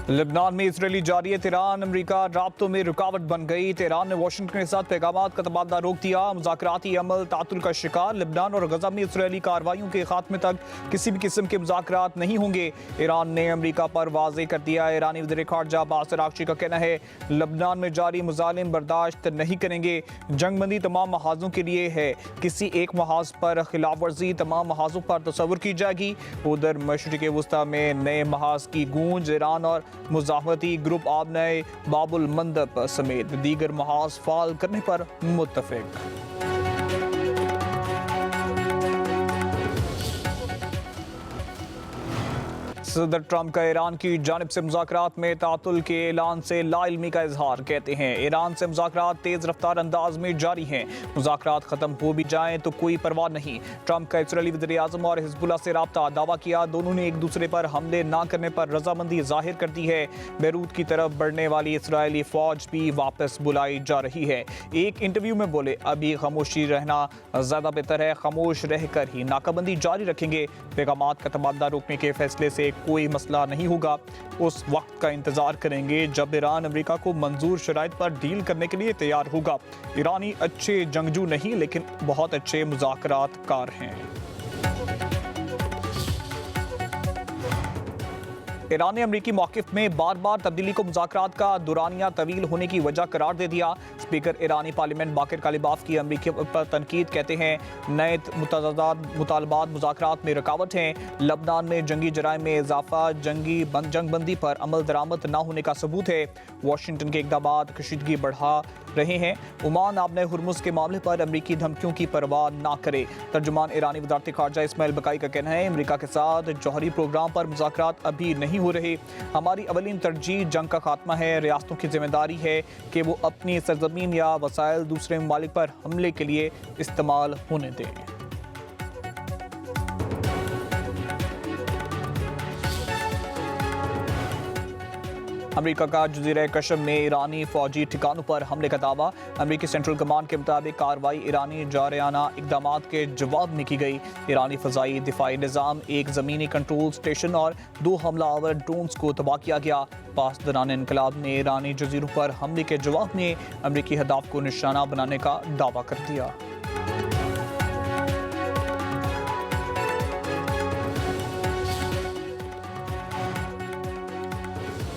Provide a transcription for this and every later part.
Lebanon में Israeli जारी Tehran अमरीका राब्तों में रुकावट बन गई। तेहरान ने वाशिंगटन के साथ पैगामात का तबादला रोक दिया। मुज़ाकराती अमल तातुल का शिकार। लेबनान और गजा में इसराइली कार्रवाइयों के खात्मे तक किसी भी किस्म के मुज़ाकरात नहीं होंगे। ईरान ने अमरीका पर वाज़ेह कर दिया। ईरानी वज़ीर ख़ारजा अब्बास अराग़ची का कहना है, लेबनान में जारी मुज़ालिम बर्दाश्त नहीं करेंगे। जंगबंदी तमाम महाजों के लिए है, किसी एक महाज पर खिलाफ वर्जी तमाम महाजों पर तस्वुर की जाएगी। उधर मशरिक़ वस्ता में नए महाज की गूंज। ईरान और मुज़ाहमती ग्रुप आबनाए बाबुल मंदब समेत दीगर महाज फाल करने पर मुत्तफ़िक। सदर ट्रंप का ईरान की जानिब से मुज़ाकरात में तातुल के ऐलान से लाइल्मी का इजहार। कहते हैं, ईरान से मुज़ाकरात तेज़ रफ्तार अंदाज में जारी हैं। मुज़ाकरात ख़त्म हो भी जाएं तो कोई परवाह नहीं। ट्रंप का इसराइली वज़ीर आज़म और हिज़्बुल्लाह से राब्ता। दावा किया, दोनों ने एक दूसरे पर हमले ना करने पर रजामंदी जाहिर कर दी है। बैरूत की तरफ बढ़ने वाली इसराइली फ़ौज भी वापस बुलाई जा रही है। एक इंटरव्यू में बोले, अभी खामोशी रहना ज़्यादा बेहतर है, खामोश रहकर ही नाकाबंदी जारी रखेंगे। पैगामात का तबादला रोकने के फैसले से कोई मसला नहीं होगा। उस वक्त का इंतजार करेंगे जब ईरान अमेरिका को मंजूर शराइत पर डील करने के लिए तैयार होगा। ईरानी अच्छे जंगजू नहीं, लेकिन बहुत अच्छे मुज़ाकरात कार हैं। ईरान ने अमरीकी मौक़िफ़ में बार बार तब्दीली को मुज़ाकरात का दुरानिया तवील होने की वजह करार दे दिया। स्पीकर ईरानी पार्लियामेंट बाकिर कालिबाफ की अमरीकी पर तनकीद। कहते हैं, नए मुतालबात मुज़ाकरात में रुकावट हैं। लबनान में जंगी जराइम में इजाफा जंगबंदी पर अमल दरामद न होने का सबूत है। वाशिंगटन के इक़दाम कशीदगी बढ़ा रहे हैं। ओमान आपने हुर्मुज़ के मामले पर अमरीकी धमकियों की परवाह ना करे। तर्जुमान ईरानी वज़ारत ख़ारजा इस्माइल बकाई का कहना है, अमरीका के साथ जौहरी प्रोग्राम पर मुज़ाकरात अभी नहीं हो रहे। हमारी अवलीन तरजीह जंग का खात्मा है। रियासतों की जिम्मेदारी है कि वो अपनी सरजमीन या वसाइल दूसरे ममालिक पर हमले के लिए इस्तेमाल होने दें। अमेरिका का जज़ीरा कशम में ईरानी फौजी ठिकानों पर हमले का दावा। अमेरिकी सेंट्रल कमांड के मुताबिक कार्रवाई ईरानी जारयाना इक़दाम के जवाब में की गई। ईरानी फ़ज़ाई दिफाई निज़ाम, एक ज़मीनी कंट्रोल स्टेशन और 2 हमलावर ड्रोन्स को तबाह किया गया। पासदारान इनकलाब ने ईरानी जजीरों पर हमले के जवाब में अमेरिकी हदाफ को निशाना बनाने का दावा कर दिया।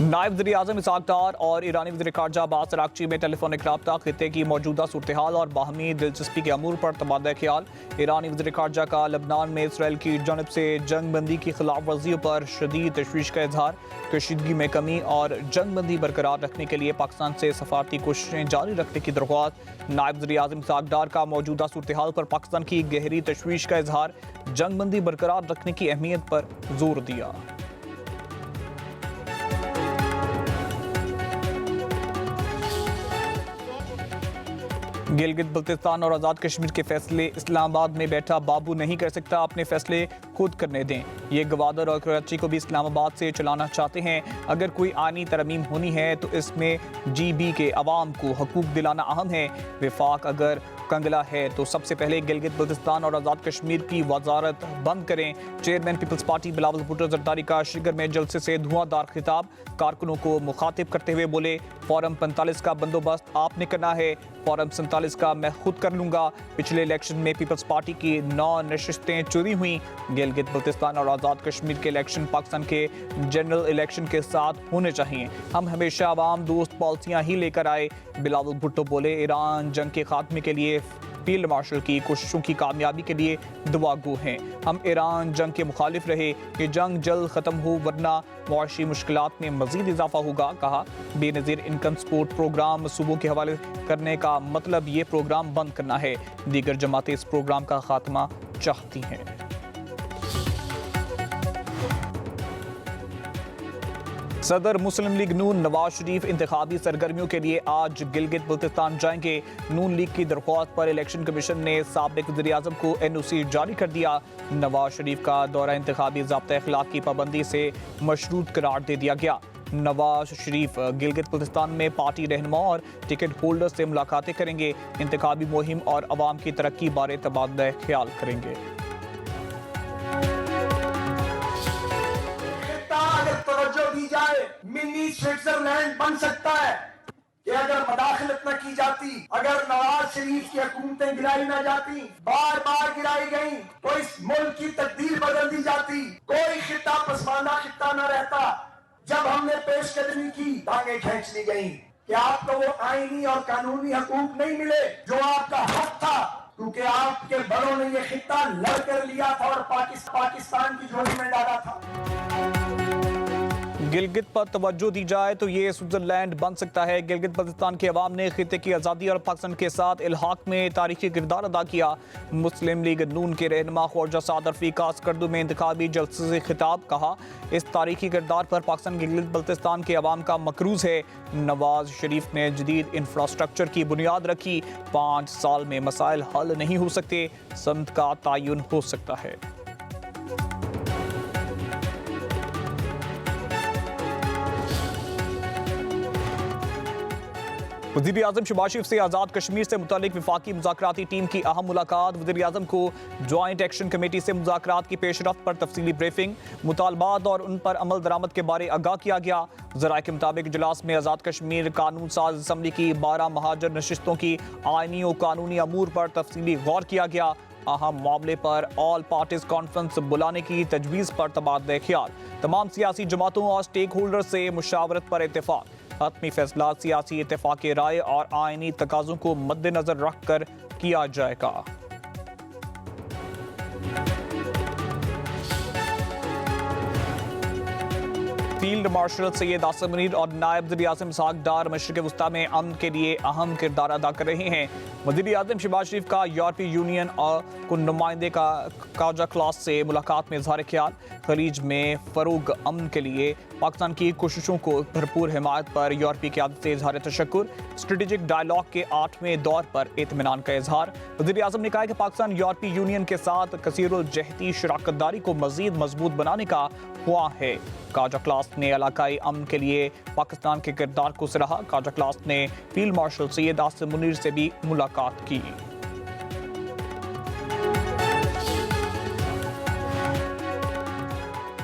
नायब वज़ीर आज़म इसहाक़ डार और ईरानी वज़ीर ख़ारजा अब्बास अराग़ची में टेलीफोनिक रब्ता। खित्ते की मौजूदा सूरत हाल और बाहमी दिलचस्पी के अमूर पर तबादला ख्याल। ईरानी वज़ीर ख़ारजा का लबनान में इसराइल की जानिब से जंग बंदी की खिलाफ वर्जियों पर शदीद तशवीश का इजहार। कशीदगी में कमी और जंग बंदी बरकरार रखने के लिए पाकिस्तान से सफारती कोशिशें जारी रखने की दरख्वास्त। नायब वज़ीर आज़म इसहाक़ डार का मौजूदा सूरत हाल पर पाकिस्तान की गहरी तशवीश का इजहार। जंग बंदी बरकरार रखने की अहमियत पर जोर दिया। गिलगित बल्तिस्तान और आज़ाद कश्मीर के फैसले इस्लामाबाद में बैठा बाबू नहीं कर सकता, अपने फैसले खुद करने दें। ये गवादर और कराची को भी इस्लामाबाद से चलाना चाहते हैं। अगर कोई आनी तरमीम होनी है तो इसमें GB के अवाम को हकूक दिलाना अहम है। विफाक अगर कंगला है तो सबसे पहले गिलगित बल्तिस्तान और आज़ाद कश्मीर की वजारत बंद करें। चेयरमैन पीपल्स पार्टी बिलावल भुट्टो जरदारी का शिगर में जलसे से धुआंधार खिताब। कारकुनों को मुखातिब करते हुए बोले, फॉरम 45 का बंदोबस्त आपने करना है, फॉरम 47 का मैं खुद कर लूँगा। पिछले इलेक्शन में पीपल्स पार्टी की 9 नशिस्तें चोरी हुई। गिलगित बल्तिस्तान और आज़ाद कश्मीर के इलेक्शन पाकिस्तान के जनरल इलेक्शन के साथ होने चाहिए। हम हमेशा आवाम दोस्त पॉलिसियाँ ही लेकर आए। बिलावल भुट्टो बोले, ईरान जंग के खात्मे के लिए फील्ड मार्शल की कोशिशों की कामयाबी के लिए दुआगो हैं। हम ईरान जंग के मुखालिफ रहे कि जंग जल्द ख़त्म हो, वरना मुआशी मुश्किलात में मज़ीद इजाफा होगा। कहा, बेनज़ीर इनकम सपोर्ट प्रोग्राम सूबों के हवाले करने का मतलब ये प्रोग्राम बंद करना है। दीगर जमातें इस प्रोग्राम का खात्मा चाहती हैं। सदर मुस्लिम लीग नून नवाज शरीफ इंतखाबी सरगर्मियों के लिए आज गिलगित बल्तिस्तान जाएंगे। नून लीग की दरख्वास्त पर इलेक्शन कमीशन ने साबिक वज़ीर आज़म को NOC जारी कर दिया। नवाज शरीफ का दौरा इंतखाबी ज़ाब्ता अखलाक की पाबंदी से मशरूत करार दे दिया गया। नवाज शरीफ गिलगित बल्तिस्तान में पार्टी रहनुमा और टिकट होल्डर से मुलाकातें करेंगे। इंतखाबी मुहिम और अवाम की तरक्की बारे तबादला ख्याल करेंगे। दी जाए, मिनी स्विट्जरलैंड बन सकता है कि अगर मदाखलत न की जाती, अगर नवाज शरीफ की हुकूमतें गिराई न जाती, बार बार गिराई गई, तो इस मुल्क की तकदीर बदल दी जाती, कोई खित्ता पसमानदा खित्ता न रहता। जब हमने पेशकदमी की, टांगे खींच ली गई कि आपको वो आईनी और कानूनी हकूक नहीं मिले जो आपका हक था, क्योंकि आपके बड़ों ने ये खित्ता लड़ कर लिया था और पाकिस्तान की झोली में डाला था। गिलगित पर तवज्जो दी जाए तो ये स्विट्जरलैंड बन सकता है। गिलगित बल्तिस्तान के अवाम ने खित्ते की आज़ादी और पाकिस्तान के साथ इल्हाक में तारीखी किरदार अदा किया। मुस्लिम लीग नून के रहनुमा ख्वाजा साद रफीक का स्कर्दू में इंतखाबी जलसे से खिताब, कहा इस तारीखी किरदार पर पाकिस्तान गिलगित बल्तिस्तान के अवाम का मकरूज है। नवाज शरीफ ने जदीद इंफ्रास्ट्रक्चर की बुनियाद रखी, 5 साल में मसाइल हल नहीं हो सकते, समत का तयन हो सकता है। वज़ीर-ए-आज़म शहबाज शरीफ से आज़ाद कश्मीर से मुतालिक वफाकी मुज़ाकराती टीम की अहम मुलाकात। वज़ीर-ए-आज़म को जॉइंट एक्शन कमेटी से मुज़ाकरात की पेशरफ्त पर तफसीली ब्रीफिंग, मुतालबात और उन पर अमल दरामद के बारे आगाह किया गया। ज़राए के मुताबिक इजलास में आज़ाद कश्मीर कानून साज असम्बली की 12 महाजर नशिस्तों की आइनी और कानूनी अमूर पर तफसीली गौर किया गया। अहम मामले पर ऑल पार्टीज कॉन्फ्रेंस बुलाने की तजवीज़ पर तबादला ख्याल। तमाम सियासी जमातों और स्टेक होल्डर से मुशावरत पर इत्तेफाक। हतमी फैसला सियासी इत्तेफाक राय और आईनी तकाज़ों को मद्देनजर रख कर किया जाएगा। फील्ड मार्शल सैयद आसिम मुनीर और नायब वज़ीर-ए-आज़म इसहाक डार मशरिक़ वस्ता में अमन के लिए अहम किरदार अदा कर रहे हैं। वज़ीर-ए-आज़म शहबाज शरीफ का यूरोपीय यूनियन और को नुमाइंदे का काजा क्लास से मुलाकात में इज़हार ख्याल। खलीज में फ़रोग अमन के लिए पाकिस्तान की कोशिशों को भरपूर हिमायत पर यूरोपीय क़यादत से इज़हार तशक्कुर। स्ट्रेटेजिक डायलॉग के 8वें दौर पर इत्मीनान का इज़हार। वज़ीर-ए-आज़म ने कहा कि पाकिस्तान यूरोपीय यूनियन के साथ कसीरुल जहती शराकत दारी को मज़ीद मजबूत बनाने का ख्वाह है। काजा क्लास ने इलाकाई अमन के लिए पाकिस्तान के किरदार को सराहा। काजा क्लास ने फील्ड मार्शल सैयद आसिम मुनीर से भी मुलाकात की।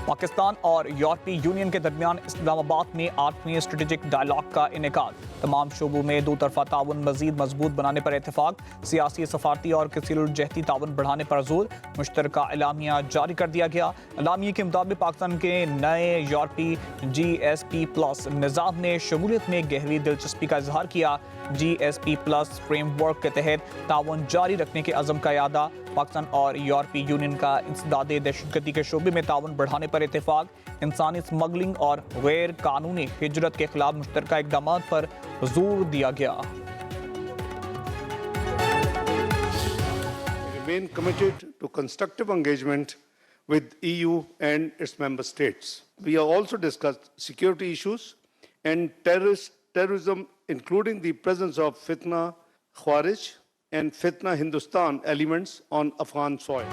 पाकिस्तान और यूरोपीय यूनियन के दरमियान इस्लामाबाद में 8वें स्ट्रेटेजिक डायलॉग का इनेकाद। तमाम शोबों में दो तरफा ताउन मजीद मजबूत बनाने पर इत्तेफाक। सियासी, सफारती और कसीरुल जहती ताउन बढ़ाने पर जोर। मुश्तरका एलामिया जारी कर दिया गया। एलामिया के मुताबिक पाकिस्तान के नए यूरोपीय GSP+ निज़ाम ने शमूलियत में गहरी दिलचस्पी का इजहार किया। GSP+ फ्रेमवर्क के तहत ताउन जारी रखने के अज़म का यादा। पाकिस्तान और यूरोपीय यूनियन का इंसदादे दहशतगर्दी के शोबे में ताउन बढ़ाने पर इत्तेफाक। इंसानी स्मगलिंग और गैर कानूनी हिजरत के खिलाफ मुश्तरका इक़दामात पर जोर दिया गया। Remain committed to constructive engagement with EU and its member states. We have also discussed security issues and terrorism, including the presence of Fitna Khawarij and Fitna Hindustan elements on Afghan soil.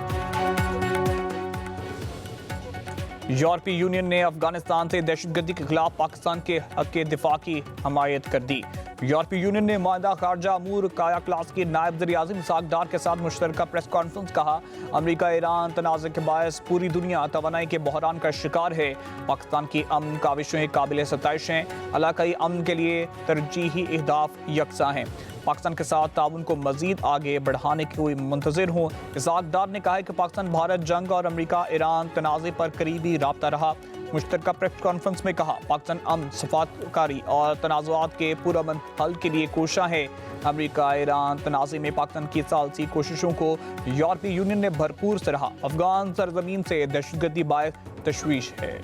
यूरोपीय union ने अफगानिस्तान से दहशतगर्दी के खिलाफ पाकिस्तान के हक के दिफा की हमायत कर दी। यूरोपीय यूनियन ने मादा खारजा अमूर काया क्लास के नायब वज़ीर-ए-आज़म इसहाक डार के साथ मुश्तरका प्रेस कॉन्फ्रेंस। कहा अमेरिका ईरान तनाज़े के बायस पूरी दुनिया तवानाई के बहरान का शिकार है। पाकिस्तान की अमन काविशें काबिल सताइश हैं। इलाकाई अमन के लिए तरजीही अहदाफ यकसा हैं। पाकिस्तान के साथ ताउन को मजीद आगे बढ़ाने की कोई मुंतज़िर हूँ। इसहाक डार ने कहा है कि पाकिस्तान भारत जंग और अमेरिका ईरान तनाज़े पर करीबी राब्ता रहा। मुश्तरका प्रेस कॉन्फ्रेंस में कहा पाकिस्तान अमन, सफारतकारी और तनाज़ात के पुरअमन हल के लिए कोशा है। अमेरिका ईरान तनाज़े में पाकिस्तान की सालसी कोशिशों को यूरोपीय यूनियन ने भरपूर सराहा। अफगान सरजमीन से दहशतगर्दी बायस तशवीश है।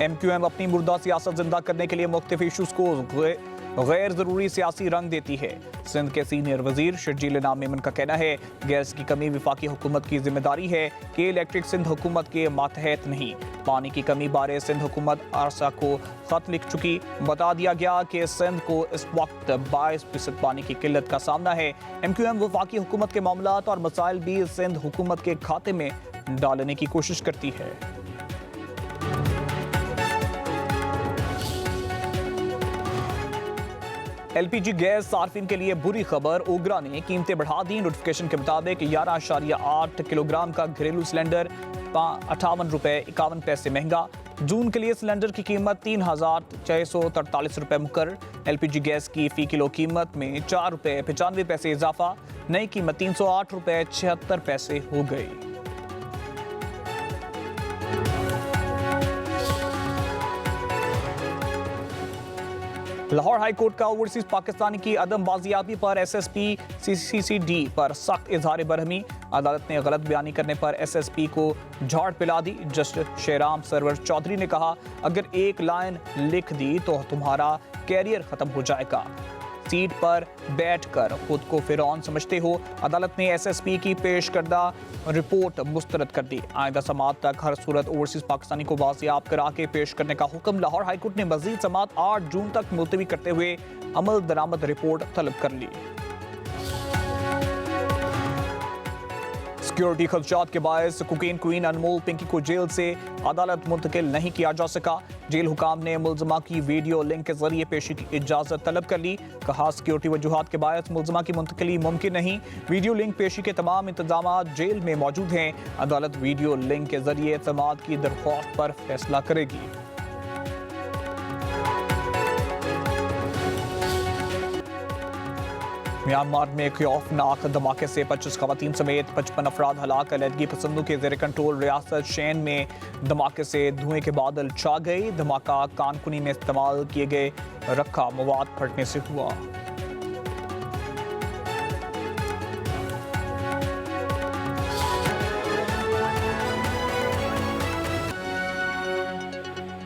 MQM अपनी मुर्दा सियासत जिंदा करने के लिए मुख्तलिफ इशूज़ को गैर ज़रूरी सियासी रंग देती है। सिंध के सीनियर वजीर शर्जील नाम मेमन का कहना है गैस की कमी वफाकी हुकूमत की जिम्मेदारी है कि इलेक्ट्रिक सिंध हुकूमत के मातहत नहीं। पानी की कमी बारे सिंध हुकूमत आरसा को खत लिख चुकी। बता दिया गया कि सिंध को इस वक्त 22% पानी की किल्लत का सामना है। MQM वफाकी हुकूमत के मामलात और मसाइल भी सिंध हुकूमत के खाते में डालने की कोशिश करती है। एलपीजी गैस सार्फिन के लिए बुरी खबर, ओगरा ने कीमतें बढ़ा दी। नोटिफिकेशन के मुताबिक 11.8 किलोग्राम का घरेलू सिलेंडर 58 रुपए 51 पैसे महंगा। जून के लिए सिलेंडर की कीमत 3,643 रुपए मुकर्रर। एलपीजी गैस की फी किलो कीमत में 4 रुपए 95 पैसे इजाफा, नई कीमत 308 रुपए 76 पैसे हो गई। लाहौर हाई कोर्ट का ओवरसीज पाकिस्तानी की अदम बाजियाबी पर एसएसपी सीसीसीडी पर सख्त इजहार बरहमी। अदालत ने गलत बयानी करने पर एसएसपी को झाड़ पिला दी। जस्टिस शेराम सरवर चौधरी ने कहा, अगर एक लाइन लिख दी तो तुम्हारा कैरियर खत्म हो जाएगा। सीट पर बैठकर खुद को फिरौन समझते हो। अदालत ने एसएसपी की पेश करदा रिपोर्ट मुस्तरद कर दी। आइंदा समाअत तक हर सूरत ओवरसीज पाकिस्तानी को बाजियाब करा के पेश करने का हुक्म। लाहौर हाईकोर्ट ने मजीद समाअत 8 जून तक मुलतवी करते हुए अमल दरामद रिपोर्ट तलब कर ली। सिक्योरिटी खदशात के बायस कोकेन क्वीन अनमोल पिंकी को जेल से अदालत मुंतकिल नहीं किया जा सका। जेल हुकाम ने मुलजमा की वीडियो लिंक के जरिए पेशी की इजाजत तलब कर ली। कहा, सिक्योरिटी वजूहात के बायस मुलजमा की मुंतकिली मुमकिन नहीं। वीडियो लिंक पेशी के तमाम इंतजाम जेल में मौजूद हैं। अदालत वीडियो लिंक के जरिए समाअत की दरख्वास्त पर फैसला करेगी। म्यांमार में खौफनाक धमाके से 25 खवातीन समेत 55 अफराद हलाक। अलहदगी पसंदों के जेर कंट्रोल रियासत शैन में धमाके से धुएं के बादल छा गए। धमाका कानकुनी में इस्तेमाल किए गए रखा मवाद फटने से हुआ।